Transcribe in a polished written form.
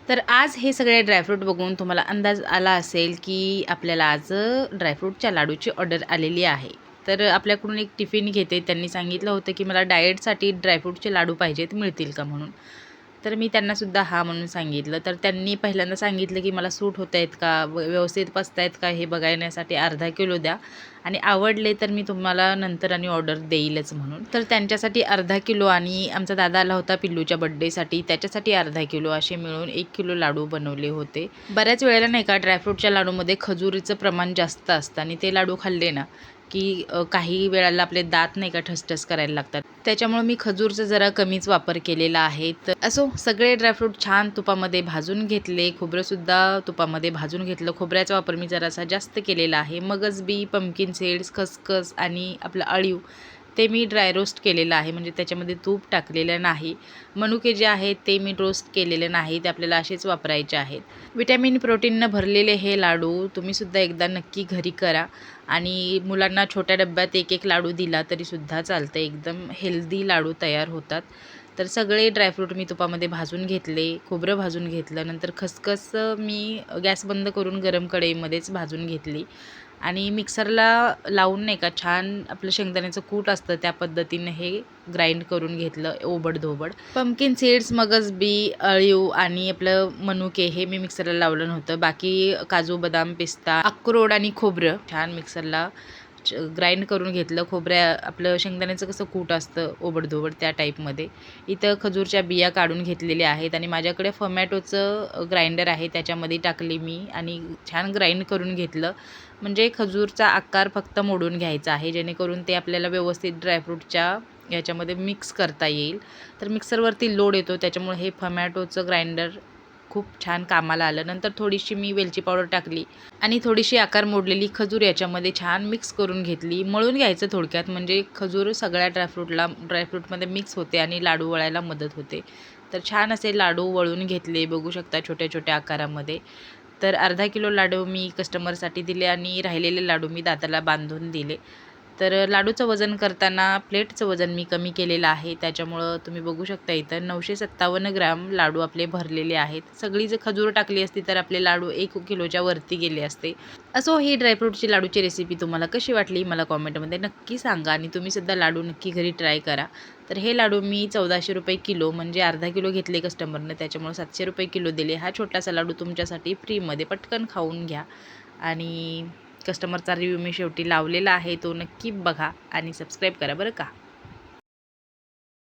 तर आज हे सगळे ड्रायफ्रूट बघून तुम्हाला अंदाज आला असेल की आपल्याला आज ड्रायफ्रूटच्या लाडूची ऑर्डर आलेली आहे. तर आपल्याकडून एक टिफिन घेते, त्यांनी सांगितलं होतं की मला डाएटसाठी ड्रायफ्रूटचे लाडू पाहिजेत, मिळतील का म्हणून. तर मी त्यांनासुद्धा हां म्हणून सांगितलं. तर त्यांनी पहिल्यांदा सांगितलं की मला सूट होत आहेत का, व्यवस्थित पचत आहेत का हे बघण्यासाठी अर्धा किलो द्या आणि आवडले तर मी तुम्हाला नंतर आणि ऑर्डर देईलच म्हणून. तर त्यांच्यासाठी अर्धा किलो आणि आमचा दादा आला होता पिल्लूच्या बड्डेसाठी, त्याच्यासाठी अर्धा किलो असे मिळून 1 किलो लाडू बनवले होते. बऱ्याच वेळेला नाही का ड्रायफ्रूटच्या लाडूमध्ये खजुरीचं प्रमाण जास्त असतं आणि ते लाडू खाल्ले ना की काही वेळेला आपले दात नाही का ठसठस करायला लागतात. त्याच्यामुळे मी खजूरचा जरा कमीच वापर केलेला आहे. तर असो, सगळे ड्रायफ्रूट छान तुपामध्ये भाजून घेतले, खोबरंसुद्धा तुपामध्ये भाजून घेतलं. खोबऱ्याचा वापर मी जरासा जास्त केलेला आहे. मगज बी, पंपकिन सीड्स, खसखस आणि आपलं अळीव ते मी ड्राय रोस्ट केलेलं आहे, म्हणजे त्याच्यामध्ये तूप टाकलेलं नाही. मनुके जे आहेत ते मी रोस्ट केलेले नाही, ते आपल्याला असेच वापरायचे आहेत. विटॅमिन प्रोटीननं भरलेले हे लाडू तुम्हीसुद्धा एकदा नक्की घरी करा आणि मुलांना छोट्या डब्यात एक एक लाडू दिला तरीसुद्धा चालतं. एकदम हेल्दी लाडू तयार होतात. तर सगळे ड्रायफ्रूट मी तुपामध्ये भाजून घेतले, खोबरं भाजून घेतलं, नंतर खसखस मी गॅस बंद करून गरम कढईमध्येच भाजून घेतली आणि मिक्सरला लावून नाही का छान आपलं शेंगदाण्याचं कूट असतं त्या पद्धतीने हे ग्राइंड करून घेतलं ओबड-धोबड. पंपकिन सीड्स, मगज बी, अळीव आणि आपलं मनुके हे मी मिक्सरला लावलं नव्हतं. बाकी काजू, बदाम, पिस्ता, अक्रोड आणि खोबरं छान मिक्सरला ग्राइंड करून घेतलं. आपलं शेंगदाण्याचं कसं कूट असतं ओबड-धोबड त्या टाईपमध्ये. इथं खजूरच्या बिया काढून घेतलेल्या आहेत आणि माझ्याकडे फॉमॅटोचं ग्राइंडर आहे, त्याच्यामध्ये टाकली मी आणि छान ग्राइंड करून घेतलं. म्हणजे खजूरचा आकार फक्त मोडून घ्यायचा आहे, जेणेकरून ते आपल्याला व्यवस्थित ड्रायफ्रूटच्या याच्यामध्ये मिक्स करता येईल. तर मिक्सरवरती लोड येतो, त्याच्यामुळे हे फॉमॅटोचं ग्राइंडर खूप छान कामाला आलं. नंतर थोडीशी मी वेलची पावडर टाकली आणि थोडीशी आकार मोडलेली खजूर याच्यामध्ये छान मिक्स करून घेतली. मळून घ्यायचं थोडक्यात, म्हणजे खजूर सगळ्या ड्रायफ्रूटमध्ये मिक्स होते आणि लाडू वळायला मदत होते. तर छान असे लाडू वळून घेतले, बघू शकता छोट्या छोट्या आकारामध्ये. तर अर्धा किलो लाडू मी कस्टमरसाठी दिले आणि राहिलेले लाडू मी दादाला बांधून दिले. तर लाडूचं वजन करताना प्लेटचं वजन मी कमी केलेलं आहे, त्याच्यामुळं तुम्ही बघू शकता इथं 957 ग्राम लाडू आपले भरलेले आहेत. सगळी जर खजूर टाकली असती तर आपले लाडू 1 किलोच्या वरती गेले असते. असो, ही ड्रायफ्रूटची लाडूची रेसिपी तुम्हाला कशी वाटली मला कॉमेंटमध्ये नक्की सांगा आणि तुम्हीसुद्धा लाडू नक्की घरी ट्राय करा. तर हे लाडू मी 1400 रुपये किलो, म्हणजे अर्धा किलो घेतले कस्टमरनं, त्याच्यामुळे 700 रुपये किलो दिले. हा छोटासा लाडू तुमच्यासाठी फ्रीमध्ये पटकन खाऊन घ्या आणि कस्टमरचा रिव्ह्यू मी शेवटी लावलेला आहे, तो नक्की बघा आणि सबस्क्राईब करा बरं का.